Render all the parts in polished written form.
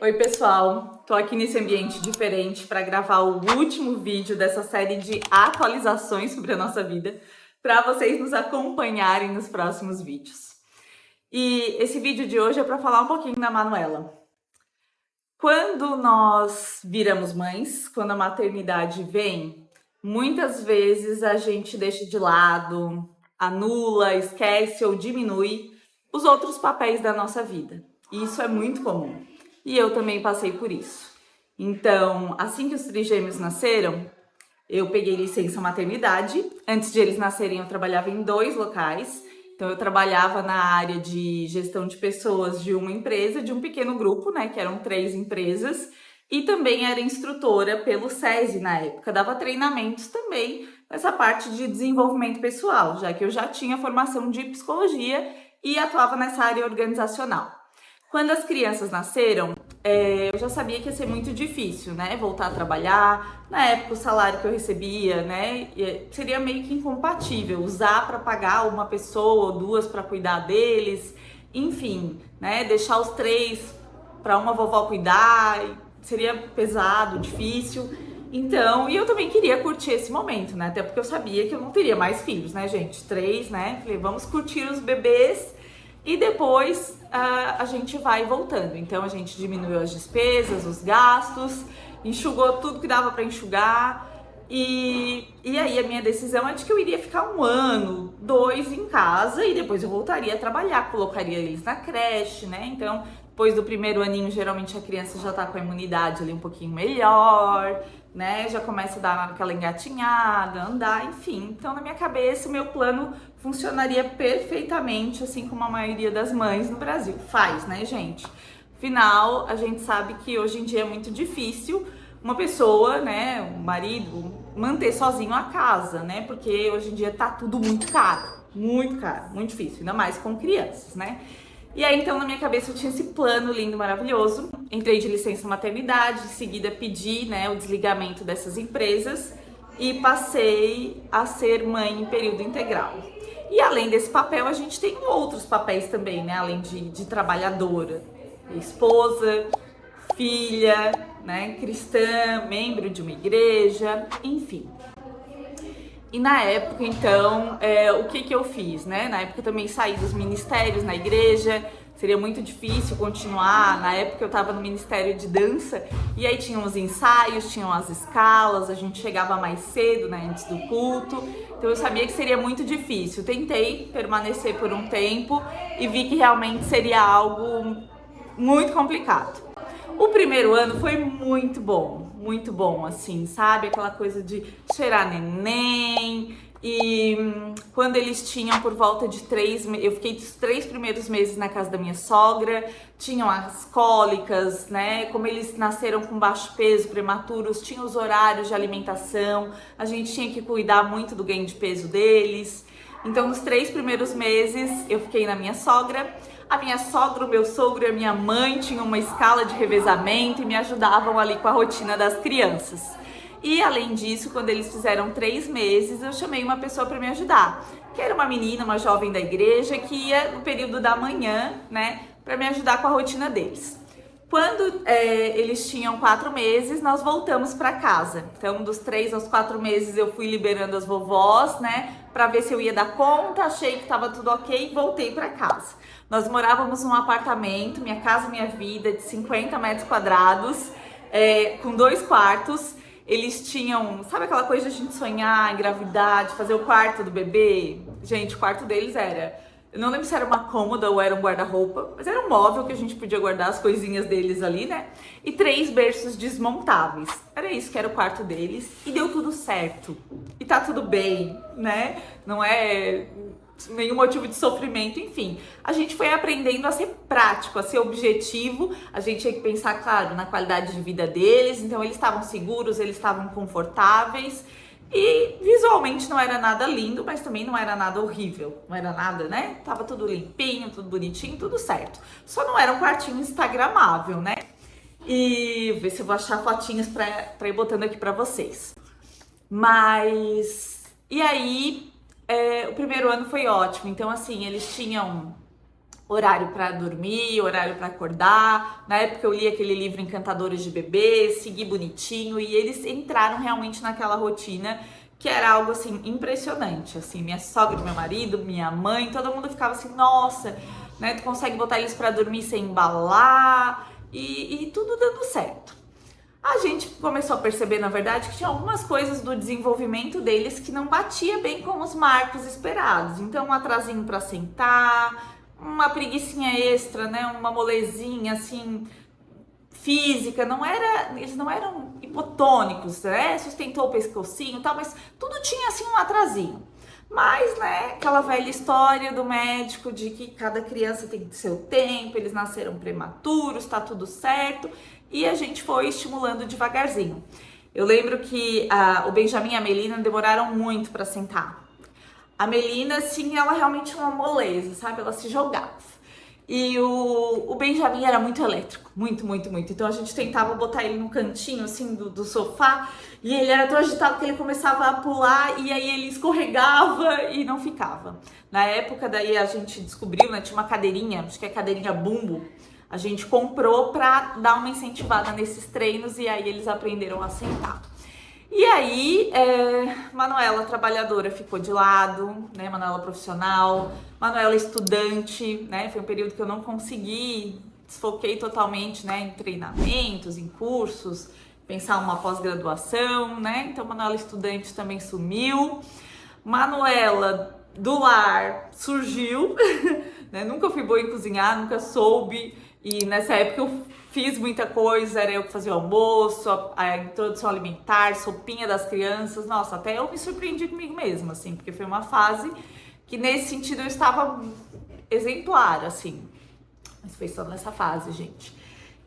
Oi pessoal, tô aqui nesse ambiente diferente para gravar o último vídeo dessa série de atualizações sobre a nossa vida, para vocês nos acompanharem nos próximos vídeos. E esse vídeo de hoje é para falar um pouquinho da Manuela. Quando nós viramos mães, quando a maternidade vem, muitas vezes a gente deixa de lado, anula, esquece ou diminui os outros papéis da nossa vida. E isso é muito comum. E eu também passei por isso. Então, assim que os trigêmeos nasceram, eu peguei licença maternidade. Antes de eles nascerem, eu trabalhava em 2 locais. Então, eu trabalhava na área de gestão de pessoas de uma empresa, de um pequeno grupo, né? Que eram 3 empresas. E também era instrutora pelo SESI na época. Dava treinamentos também nessa parte de desenvolvimento pessoal, já que eu já tinha formação de psicologia e atuava nessa área organizacional. Quando as crianças nasceram, eu já sabia que ia ser muito difícil, né? Voltar a trabalhar. Na época, o salário que eu recebia, né? Seria meio que incompatível. Usar para pagar uma pessoa ou 2 para cuidar deles. Enfim, né? Deixar os 3 para uma vovó cuidar. Seria pesado, difícil. Então, e eu também queria curtir esse momento, né? Até porque eu sabia que eu não teria mais filhos, né, gente? 3, né? Falei, vamos curtir os bebês. E depois a gente vai voltando. Então a gente diminuiu as despesas, os gastos, enxugou tudo que dava para enxugar. E aí a minha decisão é de que eu iria ficar 1 ano, 2 em casa e depois eu voltaria a trabalhar, colocaria eles na creche, né? Então, depois do primeiro aninho, geralmente a criança já tá com a imunidade ali um pouquinho melhor, né? Já começa a dar aquela engatinhada, andar, enfim. Então, na minha cabeça, o meu plano funcionaria perfeitamente, assim como a maioria das mães no Brasil faz, né, gente? Afinal, a gente sabe que hoje em dia é muito difícil uma pessoa, né, um marido, manter sozinho a casa, né? Porque hoje em dia tá tudo muito caro, muito difícil, ainda mais com crianças, né? E aí, então, na minha cabeça eu tinha esse plano lindo, maravilhoso. Entrei de licença maternidade, em seguida pedi, né, o desligamento dessas empresas e passei a ser mãe em período integral. E além desse papel, a gente tem outros papéis também, né, além de trabalhadora, esposa, filha, né, cristã, membro de uma igreja, enfim. E na época, então, o que eu fiz, né? Na época eu também saí dos ministérios na igreja, seria muito difícil continuar. Na época eu estava no Ministério de Dança e aí tinham os ensaios, tinham as escalas, a gente chegava mais cedo, né, antes do culto. Então eu sabia que seria muito difícil. Tentei permanecer por um tempo e vi que realmente seria algo muito complicado. O primeiro ano foi muito bom, assim, sabe? Aquela coisa de cheirar neném. E quando eles tinham por volta de 3 meses, eu fiquei os 3 primeiros meses na casa da minha sogra, tinham as cólicas, né? Como eles nasceram com baixo peso, prematuros, tinha os horários de alimentação, a gente tinha que cuidar muito do ganho de peso deles. Então, nos 3 primeiros meses, eu fiquei na minha sogra. A minha sogra, o meu sogro e a minha mãe tinham uma escala de revezamento e me ajudavam ali com a rotina das crianças. E além disso, quando eles fizeram 3 meses, eu chamei uma pessoa para me ajudar, que era uma menina, uma jovem da igreja, que ia no período da manhã, né, para me ajudar com a rotina deles. Quando eles tinham 4 meses, nós voltamos para casa. Então, dos 3 aos 4 meses, eu fui liberando as vovós, né, para ver se eu ia dar conta. Achei que estava tudo ok e voltei para casa. Nós morávamos num apartamento, Minha Casa Minha Vida, de 50 metros quadrados, com 2 quartos. Eles tinham, sabe aquela coisa de a gente sonhar, engravidar, de fazer o quarto do bebê? Gente, o quarto deles eu não lembro se era uma cômoda ou era um guarda-roupa, mas era um móvel que a gente podia guardar as coisinhas deles ali, né? E 3 berços desmontáveis. Era isso que era o quarto deles. E deu tudo certo. E tá tudo bem, né? Não é nenhum motivo de sofrimento, enfim. A gente foi aprendendo a ser prático, a ser objetivo. A gente tinha que pensar, claro, na qualidade de vida deles. Então, eles estavam seguros, eles estavam confortáveis. E visualmente não era nada lindo, mas também não era nada horrível. Não era nada, né? Tava tudo limpinho, tudo bonitinho, tudo certo. Só não era um quartinho instagramável, né? E ver se eu vou achar fotinhas pra ir botando aqui pra vocês. Mas... E aí, o primeiro ano foi ótimo. Então, assim, eles tinham horário para dormir, horário para acordar. Na época eu li aquele livro Encantadores de Bebês, segui bonitinho e eles entraram realmente naquela rotina que era algo assim impressionante, assim, minha sogra, meu marido, minha mãe, todo mundo ficava assim, nossa, né, tu consegue botar eles para dormir sem embalar e tudo dando certo. A gente começou a perceber, na verdade, que tinha algumas coisas do desenvolvimento deles que não batia bem com os marcos esperados. Então, um atrasinho para sentar, uma preguicinha extra, né, uma molezinha assim física, não era, eles não eram hipotônicos, né? Sustentou o pescocinho e tal, mas tudo tinha assim um atrasinho. Mas, né, aquela velha história do médico de que cada criança tem seu tempo, eles nasceram prematuros, tá tudo certo, e a gente foi estimulando devagarzinho. Eu lembro que o Benjamin e a Melina demoraram muito para sentar. A Melina, assim, ela realmente tinha uma moleza, sabe? Ela se jogava. E o Benjamin era muito elétrico, muito, muito, muito. Então a gente tentava botar ele no cantinho, assim, do sofá, e ele era tão agitado que ele começava a pular, e aí ele escorregava e não ficava. Na época, daí a gente descobriu, né, tinha uma cadeirinha, acho que é a cadeirinha bumbo, a gente comprou pra dar uma incentivada nesses treinos, e aí eles aprenderam a sentar. E aí, Manuela trabalhadora ficou de lado, né? Manuela profissional, Manuela estudante, né? Foi um período que eu não consegui, desfoquei totalmente, né? Em treinamentos, em cursos, pensar uma pós-graduação, né? Então, Manuela estudante também sumiu. Manuela do lar surgiu, né? Nunca fui boa em cozinhar, nunca soube. E nessa época eu fiz muita coisa, era eu que fazia o almoço, a introdução alimentar, sopinha das crianças. Nossa, até eu me surpreendi comigo mesma, assim, porque foi uma fase que nesse sentido eu estava exemplar, assim. Mas foi só nessa fase, gente.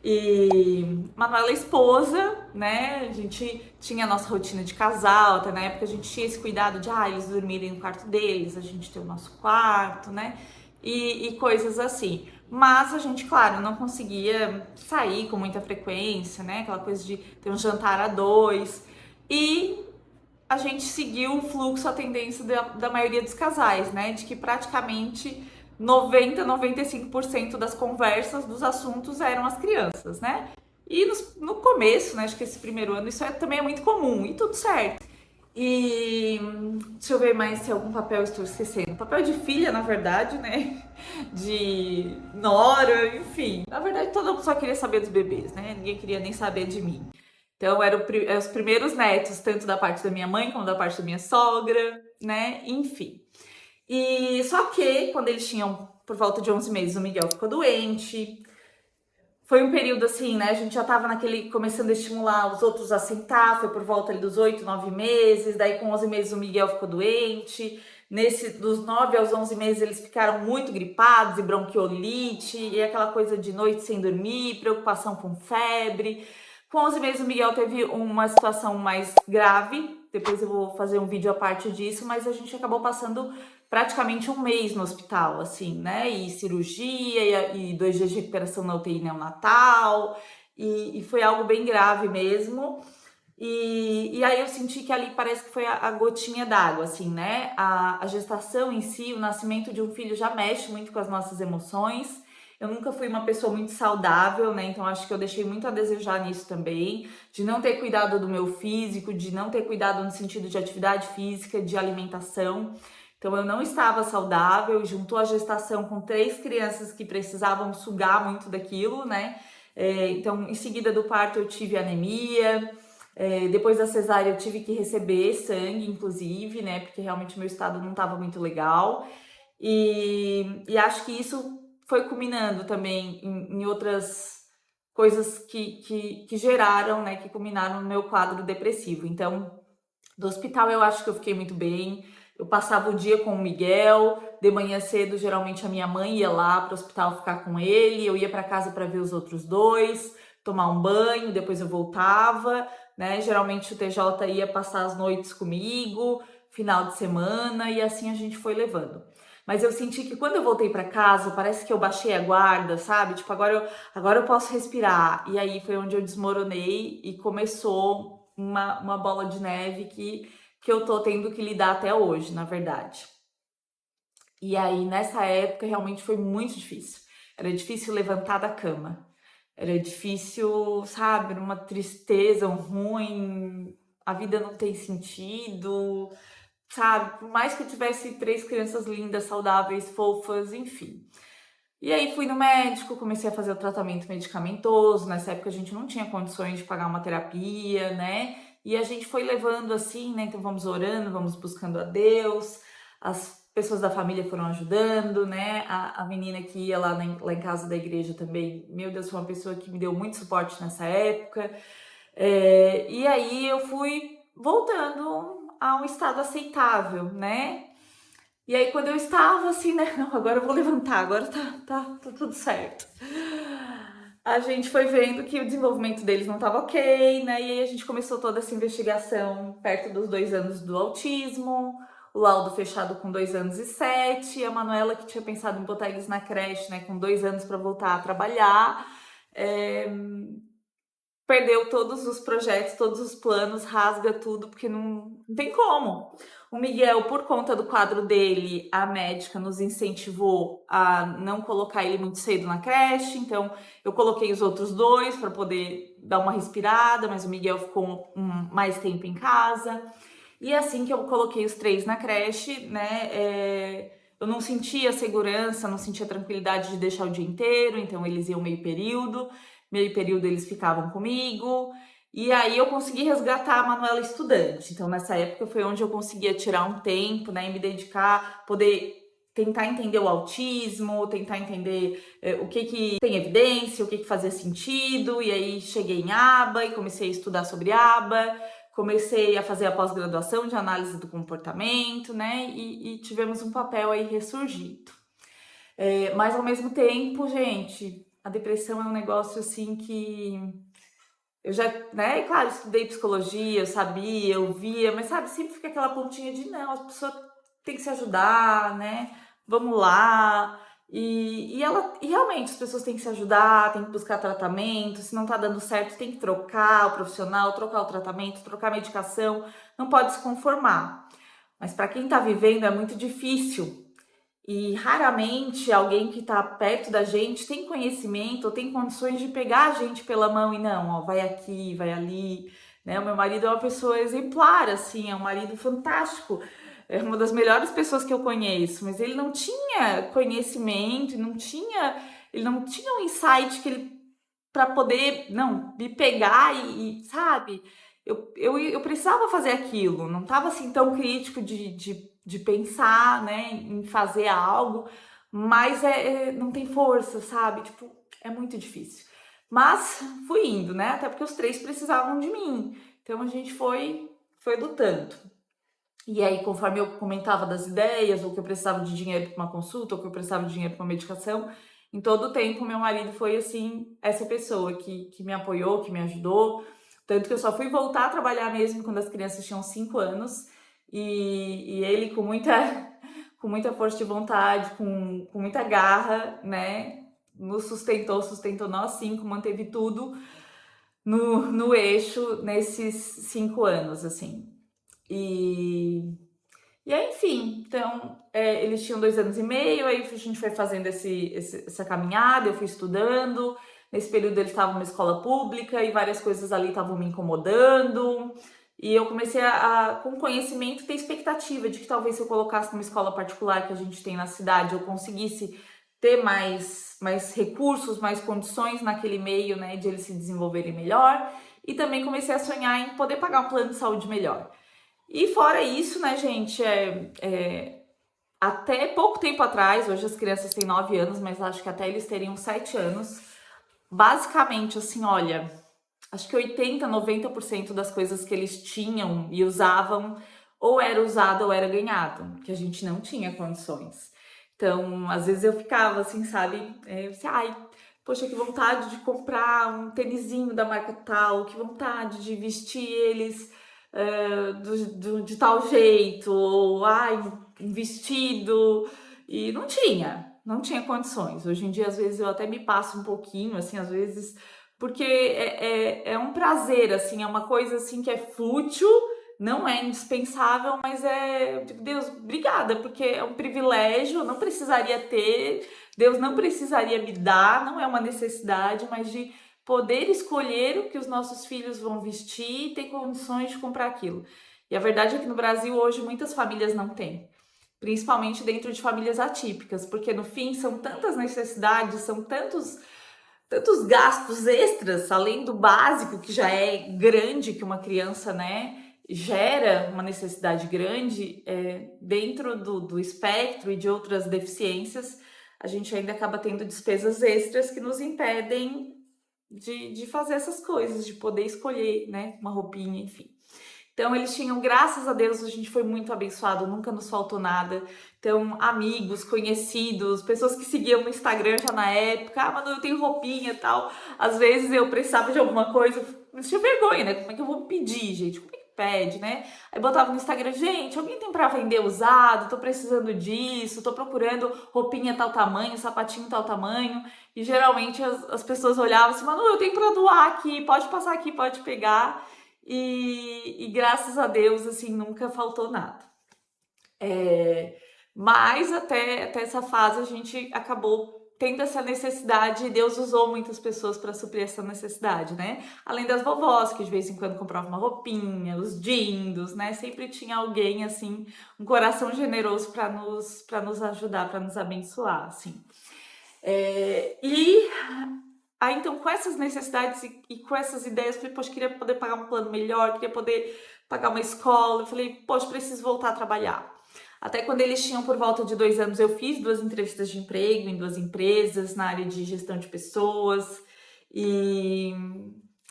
E Manuela é esposa, né? A gente tinha a nossa rotina de casal, até na época a gente tinha esse cuidado de eles dormirem no quarto deles, a gente ter o nosso quarto, né? E coisas assim. Mas a gente, claro, não conseguia sair com muita frequência, né? Aquela coisa de ter um jantar a dois. E a gente seguiu o fluxo, a tendência da maioria dos casais, né? De que praticamente 95% das conversas, dos assuntos eram as crianças, né? E no começo, né? Acho que esse primeiro ano, isso também é muito comum e tudo certo. E deixa eu ver mais se algum papel eu estou esquecendo. Papel de filha, na verdade, né? De nora, enfim. Na verdade, todo mundo só queria saber dos bebês, né? Ninguém queria nem saber de mim. Então, eram os primeiros netos, tanto da parte da minha mãe como da parte da minha sogra, né? Enfim. E só que, quando eles tinham por volta de 11 meses, o Miguel ficou doente. Foi um período assim, né? A gente já tava começando a estimular os outros a sentar, foi por volta ali dos 8, 9 meses. Daí, com 11 meses, o Miguel ficou doente. Dos 9 aos 11 meses, eles ficaram muito gripados e bronquiolite, e aquela coisa de noite sem dormir, preocupação com febre. Com 11 meses, o Miguel teve uma situação mais grave. Depois eu vou fazer um vídeo à parte disso, mas a gente acabou passando praticamente um mês no hospital, assim, né? E cirurgia, e 2 dias de recuperação na UTI neonatal, e foi algo bem grave mesmo. E aí eu senti que ali parece que foi a gotinha d'água, assim, né? A gestação em si, o nascimento de um filho já mexe muito com as nossas emoções. Eu nunca fui uma pessoa muito saudável, né? Então acho que eu deixei muito a desejar nisso também, de não ter cuidado do meu físico, de não ter cuidado no sentido de atividade física, de alimentação. Então eu não estava saudável, juntou a gestação com 3 crianças que precisavam sugar muito daquilo, né? Então, em seguida do parto eu tive anemia, depois da cesárea eu tive que receber sangue, inclusive, né? Porque realmente meu estado não estava muito legal. E acho que isso foi culminando também em outras coisas que geraram, né? Que culminaram no meu quadro depressivo. Então, do hospital eu acho que eu fiquei muito bem. Eu passava o dia com o Miguel, de manhã cedo geralmente a minha mãe ia lá para o hospital ficar com ele, eu ia para casa para ver os outros 2, tomar um banho, depois eu voltava, né? Geralmente o TJ ia passar as noites comigo, final de semana, e assim a gente foi levando. Mas eu senti que quando eu voltei para casa, parece que eu baixei a guarda, sabe? Tipo, agora eu posso respirar. E aí foi onde eu desmoronei e começou uma bola de neve que eu tô tendo que lidar até hoje, na verdade. E aí, nessa época, realmente foi muito difícil. Era difícil levantar da cama. Era difícil, sabe? Era uma tristeza, um ruim. A vida não tem sentido, sabe? Por mais que eu tivesse 3 crianças lindas, saudáveis, fofas, enfim. E aí fui no médico, comecei a fazer o tratamento medicamentoso. Nessa época a gente não tinha condições de pagar uma terapia, né? E a gente foi levando assim, né? Então vamos orando, vamos buscando a Deus. As pessoas da família foram ajudando, né? A menina que ia lá em casa da igreja também, meu Deus, foi uma pessoa que me deu muito suporte nessa época. E aí eu fui voltando a um estado aceitável, né? E aí, quando eu estava assim, né? Não, agora eu vou levantar, agora tá tudo certo. A gente foi vendo que o desenvolvimento deles não estava ok, né? E aí a gente começou toda essa investigação perto dos 2 anos do autismo, o laudo fechado com 2 anos e 7, a Manuela que tinha pensado em botar eles na creche, né, com 2 anos para voltar a trabalhar. É, perdeu todos os projetos, todos os planos, rasga tudo, porque não tem como. O Miguel, por conta do quadro dele, a médica nos incentivou a não colocar ele muito cedo na creche, então eu coloquei os outros 2 para poder dar uma respirada, mas o Miguel ficou mais tempo em casa. E assim que eu coloquei os 3 na creche, né, eu não sentia segurança, não sentia tranquilidade de deixar o dia inteiro, então eles iam meio período eles ficavam comigo, e aí eu consegui resgatar a Manuela estudante. Então nessa época foi onde eu conseguia tirar um tempo, né, e me dedicar, poder tentar entender o autismo, tentar entender o que tem evidência, o que fazia sentido, e aí cheguei em aba e comecei a estudar sobre aba, comecei a fazer a pós-graduação de análise do comportamento, né, e tivemos um papel aí ressurgido. Mas ao mesmo tempo, gente, a depressão é um negócio assim que eu já, né, claro, estudei psicologia, eu sabia, eu via, mas sabe, sempre fica aquela pontinha de não, as pessoas têm que se ajudar, né? Vamos lá. E realmente as pessoas têm que se ajudar, têm que buscar tratamento, se não tá dando certo, tem que trocar o profissional, trocar o tratamento, trocar a medicação, não pode se conformar. Mas para quem tá vivendo é muito difícil e raramente alguém que está perto da gente tem conhecimento ou tem condições de pegar a gente pela mão e não, ó, vai aqui, vai ali, né? O meu marido é uma pessoa exemplar, assim, é um marido fantástico, é uma das melhores pessoas que eu conheço, mas ele não tinha conhecimento, ele não tinha um insight que ele para poder, não, me pegar sabe? Eu precisava fazer aquilo, não estava assim tão crítico de pensar, né, em fazer algo, mas não tem força, sabe? Tipo, é muito difícil. Mas fui indo, né? Até porque os 3 precisavam de mim. Então a gente foi lutando. E aí, conforme eu comentava das ideias, ou que eu precisava de dinheiro para uma consulta, ou que eu precisava de dinheiro para uma medicação, em todo o tempo meu marido foi assim, essa pessoa que me apoiou, que me ajudou. Tanto que eu só fui voltar a trabalhar mesmo quando as crianças tinham 5 anos. E ele com muita, com muita força de vontade, com muita garra, né? Nos sustentou nós 5, manteve tudo no eixo nesses 5 anos, assim. E e aí, enfim, então, eles tinham 2 anos e meio, aí a gente foi fazendo essa caminhada, eu fui estudando. Nesse período eles estavam numa escola pública e várias coisas ali estavam me incomodando. E eu comecei com conhecimento, ter expectativa de que talvez se eu colocasse numa escola particular que a gente tem na cidade, eu conseguisse ter mais recursos, mais condições naquele meio, né, de eles se desenvolverem melhor. E também comecei a sonhar em poder pagar um plano de saúde melhor. E fora isso, né, gente, até pouco tempo atrás, hoje as crianças têm 9 anos, mas acho que até eles teriam 7 anos, basicamente, assim, olha, acho que 80, 90% das coisas que eles tinham e usavam, ou era usado ou era ganhado, que a gente não tinha condições. Então, às vezes eu ficava assim, sabe, ai, poxa, que vontade de comprar um tênisinho da marca tal, que vontade de vestir eles de tal jeito, ou ai, um vestido, e não tinha condições. Hoje em dia, às vezes, eu até me passo um pouquinho, assim, às vezes, porque é um prazer, assim, é uma coisa assim que é fútil, não é indispensável, mas eu digo, Deus, obrigada, porque é um privilégio, eu não precisaria ter, Deus não precisaria me dar, não é uma necessidade, mas de poder escolher o que os nossos filhos vão vestir e ter condições de comprar aquilo. E a verdade é que no Brasil hoje muitas famílias não têm, principalmente dentro de famílias atípicas, porque no fim são tantas necessidades, são tantos gastos extras, além do básico, que já é grande, que uma criança, né, gera uma necessidade grande, dentro do espectro e de outras deficiências, a gente ainda acaba tendo despesas extras que nos impedem de fazer essas coisas, de poder escolher, né, uma roupinha, enfim. Então, eles tinham, graças a Deus, a gente foi muito abençoado, nunca nos faltou nada. Então, amigos, conhecidos, pessoas que seguiam no Instagram já na época, Manu, eu tenho roupinha e tal. Às vezes eu precisava de alguma coisa, mas tinha vergonha, né? Como é que eu vou pedir, gente? Como é que pede, né? Aí botava no Instagram, gente, alguém tem pra vender usado? Tô precisando disso, tô procurando roupinha tal tamanho, sapatinho tal tamanho. E geralmente as pessoas olhavam assim, Manu, eu tenho pra doar aqui, pode passar aqui, pode pegar. E graças a Deus, assim, nunca faltou nada. Mas até essa fase a gente acabou tendo essa necessidade e Deus usou muitas pessoas para suprir essa necessidade, né? Além das vovós, que de vez em quando compravam uma roupinha, os dindos, né? Sempre tinha alguém, assim, um coração generoso para nos ajudar, para nos abençoar, assim. E aí, então, com essas necessidades e com essas ideias, eu falei, poxa, queria poder pagar um plano melhor, queria poder pagar uma escola. Eu falei, poxa, preciso voltar a trabalhar. Até quando eles tinham por volta de 2 anos, eu fiz 2 entrevistas de emprego em 2 empresas na área de gestão de pessoas e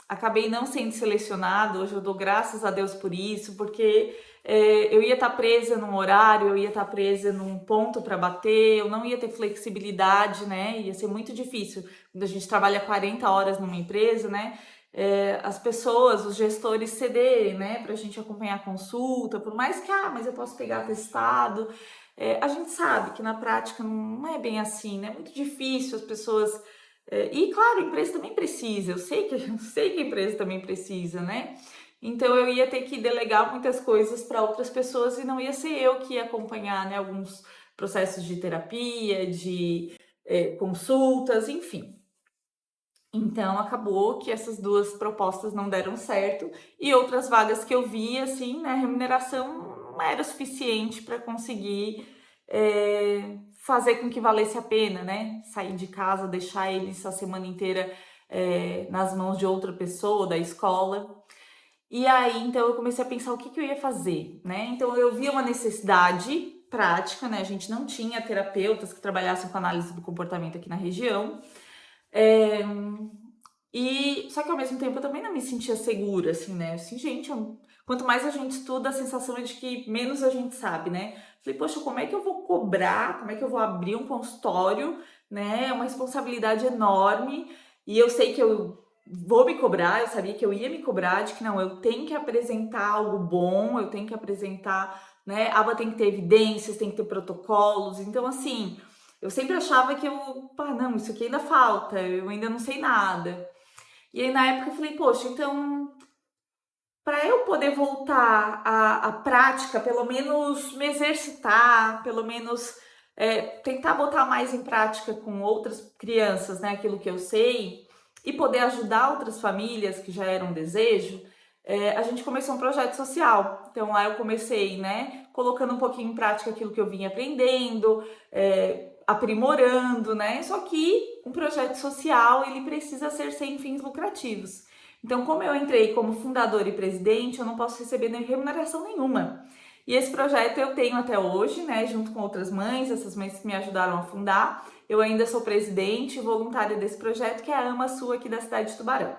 acabei não sendo selecionada. Hoje eu dou graças a Deus por isso, porque eu ia estar presa num horário, eu ia estar presa num ponto para bater, eu não ia ter flexibilidade, né? Ia ser muito difícil. Quando a gente trabalha 40 horas numa empresa, né? As pessoas, os gestores cederem, né? Para a gente acompanhar a consulta, por mais que, mas eu posso pegar atestado. A gente sabe que na prática não é bem assim, né? É muito difícil as pessoas. E claro, a empresa também precisa, eu sei que a empresa também precisa, né? Então eu ia ter que delegar muitas coisas para outras pessoas e não ia ser eu que ia acompanhar, né, alguns processos de terapia, de consultas, enfim. Então acabou que essas 2 propostas não deram certo e outras vagas que eu vi, assim, né, a remuneração não era suficiente para conseguir fazer com que valesse a pena, né? Sair de casa, deixar eles a semana inteira nas mãos de outra pessoa, da escola. E aí, então, eu comecei a pensar o que eu ia fazer, né? Então, eu vi uma necessidade prática, né? A gente não tinha terapeutas que trabalhassem com análise do comportamento aqui na região. E só que ao mesmo tempo eu também não me sentia segura, assim, né? Assim, gente, quanto mais a gente estuda, a sensação é de que menos a gente sabe, né? Falei, poxa, como é que eu vou cobrar? Como é que eu vou abrir um consultório, né? É uma responsabilidade enorme. E eu sei que eu vou me cobrar, eu sabia que eu ia me cobrar, de que não, eu tenho que apresentar algo bom, eu tenho que apresentar, né? A aba tem que ter evidências, tem que ter protocolos. Então, assim, eu sempre achava que não, isso aqui ainda falta, eu ainda não sei nada. E aí, na época, eu falei, poxa, então, para eu poder voltar à prática, pelo menos me exercitar, pelo menos tentar botar mais em prática com outras crianças, né, aquilo que eu sei, e poder ajudar outras famílias, que já era um desejo, a gente começou um projeto social. Então, lá eu comecei, né, colocando um pouquinho em prática aquilo que eu vinha aprendendo, aprimorando, né? Só que um projeto social, ele precisa ser sem fins lucrativos. Então, como eu entrei como fundadora e presidente, eu não posso receber nem remuneração nenhuma. E esse projeto eu tenho até hoje, né, junto com outras mães, essas mães que me ajudaram a fundar. Eu ainda sou presidente e voluntária desse projeto, que é a Ama Sul aqui da cidade de Tubarão.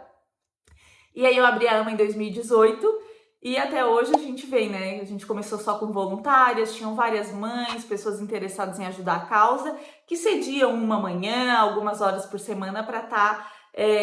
E aí eu abri a Ama em 2018 e até hoje a gente vem, né? A gente começou só com voluntárias, tinham várias mães, pessoas interessadas em ajudar a causa, que cediam uma manhã, algumas horas por semana para estar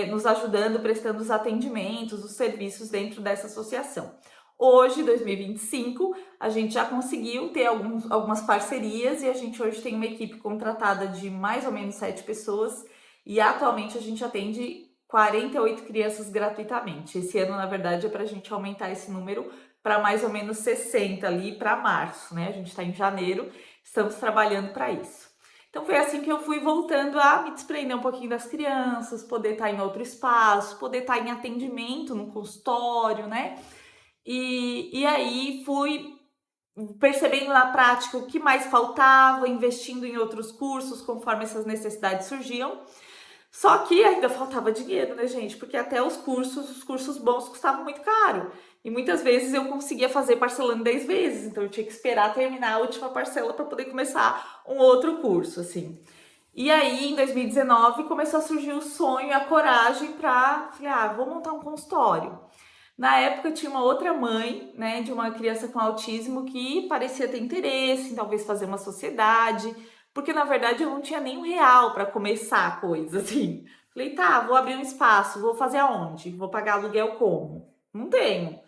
nos ajudando, prestando os atendimentos, os serviços dentro dessa associação. Hoje, 2025, a gente já conseguiu ter algumas parcerias e a gente hoje tem uma equipe contratada de mais ou menos 7 pessoas e atualmente a gente atende 48 crianças gratuitamente. Esse ano, na verdade, é para a gente aumentar esse número para mais ou menos 60 ali para março, né? A gente está em janeiro, estamos trabalhando para isso. Então foi assim que eu fui voltando a me desprender um pouquinho das crianças, poder estar em outro espaço, poder estar em atendimento no consultório, né? E aí fui percebendo na prática o que mais faltava, investindo em outros cursos conforme essas necessidades surgiam. Só que ainda faltava dinheiro, né, gente? Porque até os cursos bons custavam muito caro. E muitas vezes eu conseguia fazer parcelando 10 vezes, então eu tinha que esperar terminar a última parcela para poder começar um outro curso, assim. E aí, em 2019, começou a surgir o sonho e a coragem para, falei, vou montar um consultório. Na época tinha uma outra mãe, né, de uma criança com autismo que parecia ter interesse em talvez fazer uma sociedade, porque na verdade eu não tinha nem R$ 1 para começar a coisa, assim. Falei, tá, vou abrir um espaço, vou fazer aonde? Vou pagar aluguel como? Não tenho.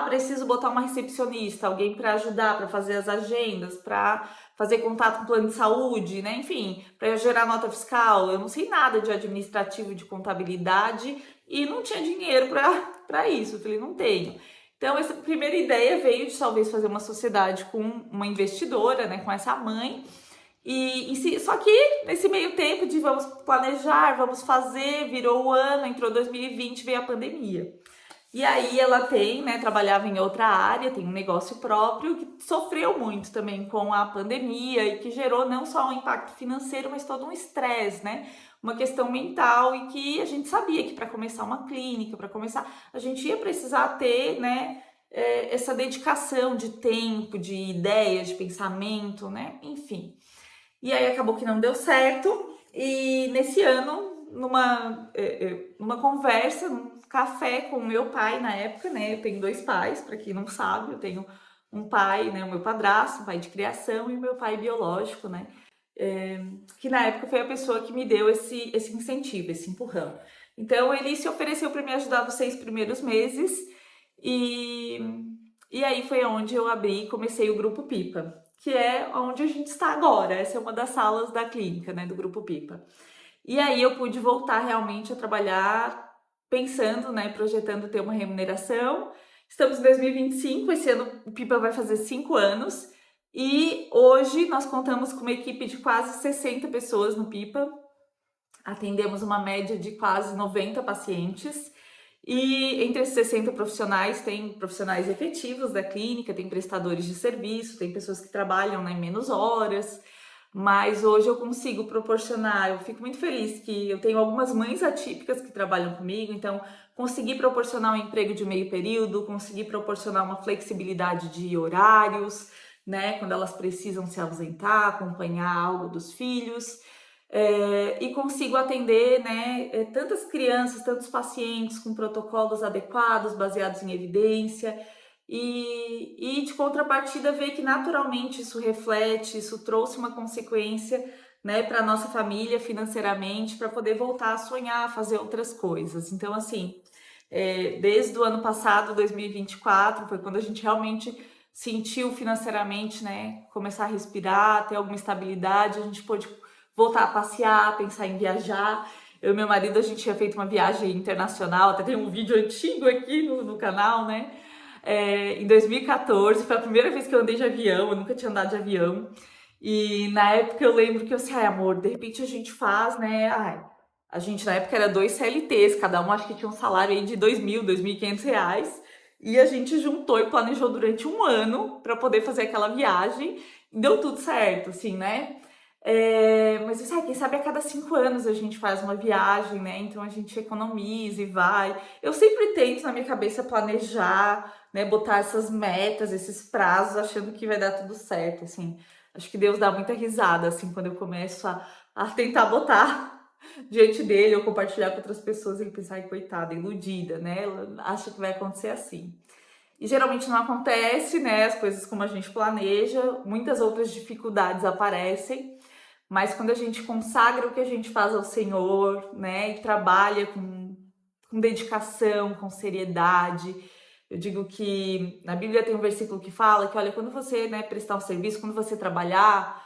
Preciso botar uma recepcionista, alguém para ajudar, para fazer as agendas, para fazer contato com o plano de saúde, né? Enfim, para gerar nota fiscal. Eu não sei nada de administrativo, de contabilidade e não tinha dinheiro para isso. Eu falei, não tenho. Então, essa primeira ideia veio de talvez fazer uma sociedade com uma investidora, né? Com essa mãe. Só que nesse meio tempo de vamos planejar, vamos fazer, virou o ano, entrou 2020, veio a pandemia. E aí ela tem, né, trabalhava em outra área, tem um negócio próprio que sofreu muito também com a pandemia e que gerou não só um impacto financeiro, mas todo um estresse, né? Uma questão mental e que a gente sabia que para começar uma clínica, para começar, a gente ia precisar ter, né, essa dedicação de tempo, de ideias, de pensamento, né? Enfim. E aí acabou que não deu certo e nesse ano, numa conversa, num café com o meu pai na época, né? Eu tenho 2 pais, para quem não sabe, eu tenho um pai, né? O meu padrasto, um pai de criação e o meu pai biológico, né? Que na época foi a pessoa que me deu esse incentivo, esse empurrão. Então ele se ofereceu para me ajudar nos 6 primeiros meses e, e aí foi onde eu abri e comecei o Grupo Pipa, que é onde a gente está agora. Essa é uma das salas da clínica, né, do Grupo Pipa. E aí eu pude voltar realmente a trabalhar pensando, né, projetando ter uma remuneração. Estamos em 2025, esse ano o Pipa vai fazer 5 anos. E hoje nós contamos com uma equipe de quase 60 pessoas no Pipa. Atendemos uma média de quase 90 pacientes. E entre esses 60 profissionais, tem profissionais efetivos da clínica, tem prestadores de serviço, tem pessoas que trabalham, né, menos horas. Mas hoje eu consigo proporcionar, eu fico muito feliz que eu tenho algumas mães atípicas que trabalham comigo, então consegui proporcionar um emprego de meio período, consegui proporcionar uma flexibilidade de horários, né, quando elas precisam se ausentar, acompanhar algo dos filhos. E consigo atender, né, tantas crianças, tantos pacientes com protocolos adequados, baseados em evidência, e de contrapartida ver que naturalmente isso reflete, isso trouxe uma consequência, né, para nossa família financeiramente, para poder voltar a sonhar, a fazer outras coisas. Então, assim, desde o ano passado, 2024, foi quando a gente realmente sentiu financeiramente, né, começar a respirar, ter alguma estabilidade, a gente pôde voltar a passear, pensar em viajar. Eu e meu marido, a gente tinha feito uma viagem internacional, até tem um vídeo antigo aqui no canal, né? Em 2014, foi a primeira vez que eu andei de avião, eu nunca tinha andado de avião. E na época eu lembro que eu disse, amor, de repente a gente faz, né? A gente na época era 2 CLTs, cada um acho que tinha um salário aí de R$ 2.000, R$ 2.500. E a gente juntou e planejou durante um ano para poder fazer aquela viagem. Deu tudo certo, assim, né? Mas quem sabe a cada 5 anos a gente faz uma viagem, né? Então a gente economiza e vai. Eu sempre tento na minha cabeça planejar, né? Botar essas metas, esses prazos, achando que vai dar tudo certo, assim. Acho que Deus dá muita risada, assim, quando eu começo a tentar botar diante dele ou compartilhar com outras pessoas, ele pensa, ai, coitada, iludida, né? Ela acha que vai acontecer assim. E geralmente não acontece, né? As coisas como a gente planeja, muitas outras dificuldades aparecem. Mas quando a gente consagra o que a gente faz ao Senhor, né, e trabalha com dedicação, com seriedade, eu digo que na Bíblia tem um versículo que fala que, olha, quando você, né, prestar um serviço, quando você trabalhar,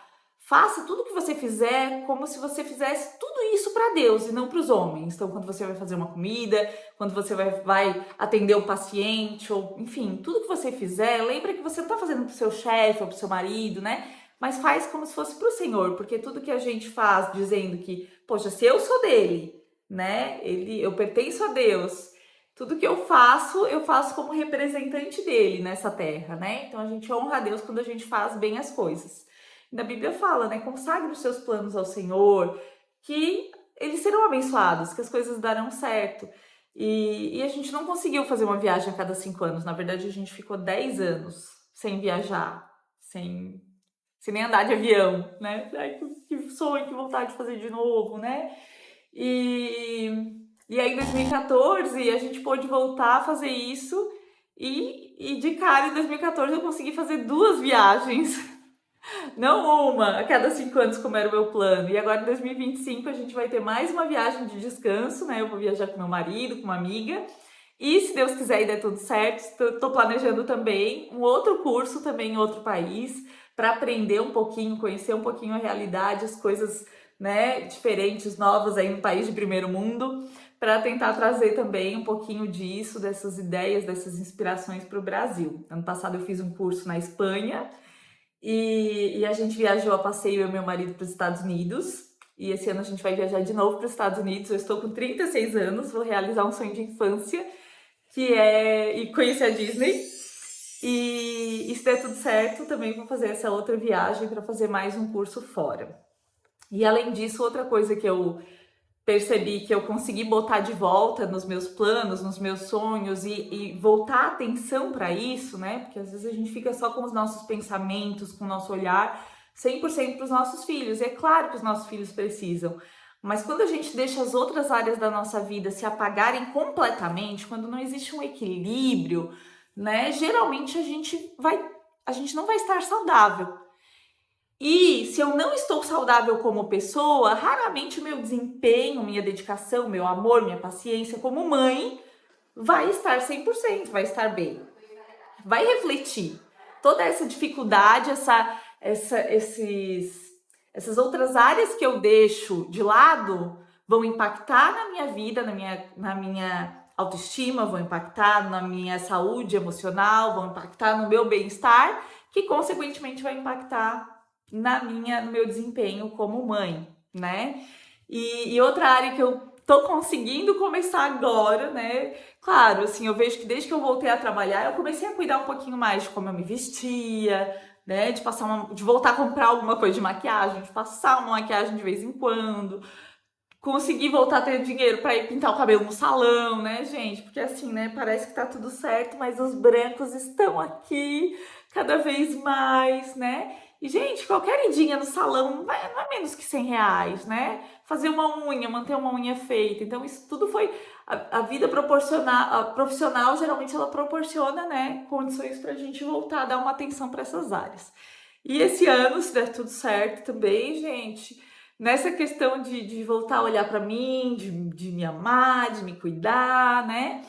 faça tudo que você fizer como se você fizesse tudo isso para Deus e não para os homens. Então, quando você vai fazer uma comida, quando você vai atender um paciente, ou enfim, tudo que você fizer, lembra que você não está fazendo para o seu chefe ou para o seu marido, né? Mas faz como se fosse para o Senhor, porque tudo que a gente faz dizendo que, poxa, se eu sou dele, né? Eu pertenço a Deus. Tudo que eu faço como representante dele nessa terra, né? Então a gente honra a Deus quando a gente faz bem as coisas. Na Bíblia fala, né? Consagre os seus planos ao Senhor, que eles serão abençoados, que as coisas darão certo. E a gente não conseguiu fazer uma viagem a cada 5 anos. Na verdade, a gente ficou 10 anos sem viajar, sem nem andar de avião, né? Ai, que sonho, que vontade de fazer de novo, né? E aí, em 2014, a gente pôde voltar a fazer isso. E de cara, em 2014, eu consegui fazer 2 viagens. Não uma a cada 5 anos, como era o meu plano. E agora, em 2025, a gente vai ter mais uma viagem de descanso, né? Eu vou viajar com meu marido, com uma amiga. E se Deus quiser e der tudo certo, estou planejando também um outro curso também em outro país, para aprender um pouquinho, conhecer um pouquinho a realidade, as coisas, né, diferentes, novas aí no país de primeiro mundo, para tentar trazer também um pouquinho disso, dessas ideias, dessas inspirações para o Brasil. Ano passado eu fiz um curso na Espanha e a gente viajou a passeio, eu e meu marido, para os Estados Unidos. E esse ano a gente vai viajar de novo para os Estados Unidos. Eu estou com 36 anos, vou realizar um sonho de infância, que é ir conhecer a Disney. E se der tudo certo, também vou fazer essa outra viagem para fazer mais um curso fora. E além disso, outra coisa que eu percebi que eu consegui botar de volta nos meus planos, nos meus sonhos e voltar a atenção para isso, né? Porque às vezes a gente fica só com os nossos pensamentos, com o nosso olhar 100% para os nossos filhos. E é claro que os nossos filhos precisam, mas quando a gente deixa as outras áreas da nossa vida se apagarem completamente, quando não existe um equilíbrio, né? Geralmente a gente não vai estar saudável. E se eu não estou saudável como pessoa, raramente o meu desempenho, minha dedicação, meu amor, minha paciência como mãe vai estar 100%, vai estar bem. Vai refletir. Toda essa dificuldade, essas outras áreas que eu deixo de lado vão impactar na minha vida, na minha autoestima, vão impactar na minha saúde emocional, vão impactar no meu bem-estar, que consequentemente vai impactar no meu desempenho como mãe, né? E outra área que eu tô conseguindo começar agora, né? Claro, assim, eu vejo que desde que eu voltei a trabalhar, eu comecei a cuidar um pouquinho mais de como eu me vestia, né? De voltar a comprar alguma coisa de maquiagem, de passar uma maquiagem de vez em quando. Consegui voltar a ter dinheiro para ir pintar o cabelo no salão, né, gente? Porque assim, né, parece que tá tudo certo, mas os brancos estão aqui cada vez mais, né? E, gente, qualquer idinha no salão não é menos que R$ 100, né? Fazer uma unha, manter uma unha feita. Então, isso tudo foi... A vida proporcional, a profissional, geralmente, ela proporciona, né, condições pra gente voltar a dar uma atenção para essas áreas. E esse ano, se der tudo certo também, gente, nessa questão de voltar a olhar para mim, de me amar, de me cuidar, né?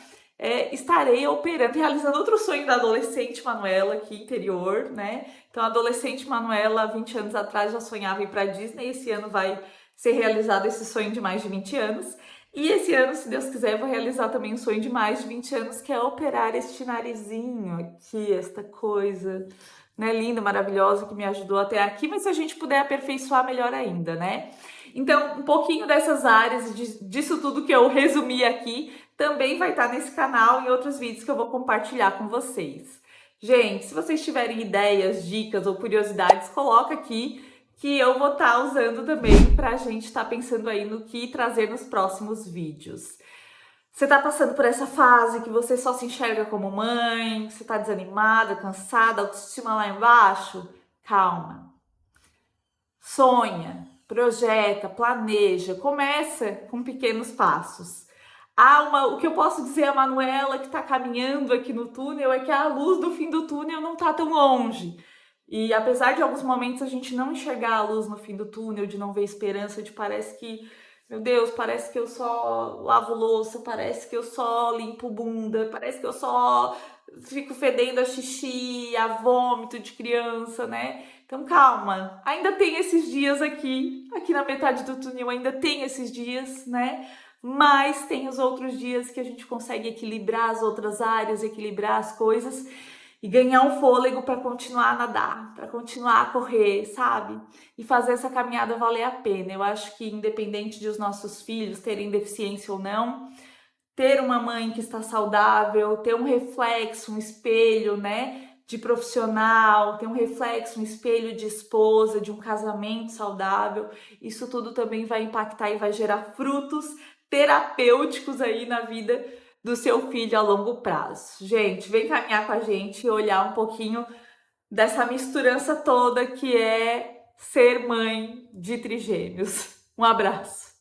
Estarei operando, realizando outro sonho da adolescente Manuela aqui, interior, né? Então, a adolescente Manuela, 20 anos atrás, já sonhava ir para Disney. Esse ano vai ser realizado esse sonho de mais de 20 anos. E esse ano, se Deus quiser, eu vou realizar também um sonho de mais de 20 anos, que é operar este narizinho aqui, esta coisa, né, linda, maravilhosa, que me ajudou até aqui. Mas se a gente puder aperfeiçoar, melhor ainda, né? Então, um pouquinho dessas áreas, disso tudo que eu resumi aqui, também vai estar nesse canal e em outros vídeos que eu vou compartilhar com vocês. Gente, se vocês tiverem ideias, dicas ou curiosidades, coloca aqui que eu vou estar usando também para a gente estar pensando aí no que trazer nos próximos vídeos. Você está passando por essa fase que você só se enxerga como mãe, você está desanimada, cansada, autoestima lá embaixo? Calma. Sonha, projeta, planeja, começa com pequenos passos. O que eu posso dizer a Manuela que está caminhando aqui no túnel é que a luz do fim do túnel não está tão longe. E apesar de alguns momentos a gente não enxergar a luz no fim do túnel, de não ver esperança, de parece que, meu Deus, parece que eu só lavo louça, parece que eu só limpo bunda, parece que eu só fico fedendo a xixi, a vômito de criança, né? Então calma, ainda tem esses dias aqui na metade do túnel ainda tem esses dias, né? Mas tem os outros dias que a gente consegue equilibrar as outras áreas, equilibrar as coisas e ganhar um fôlego para continuar a nadar, para continuar a correr, sabe? E fazer essa caminhada valer a pena. Eu acho que independente de os nossos filhos terem deficiência ou não, ter uma mãe que está saudável, ter um reflexo, um espelho, né, de profissional, ter um reflexo, um espelho de esposa, de um casamento saudável, isso tudo também vai impactar e vai gerar frutos terapêuticos aí na vida do seu filho a longo prazo. Gente, vem caminhar com a gente e olhar um pouquinho dessa misturança toda que é ser mãe de trigêmeos. Um abraço.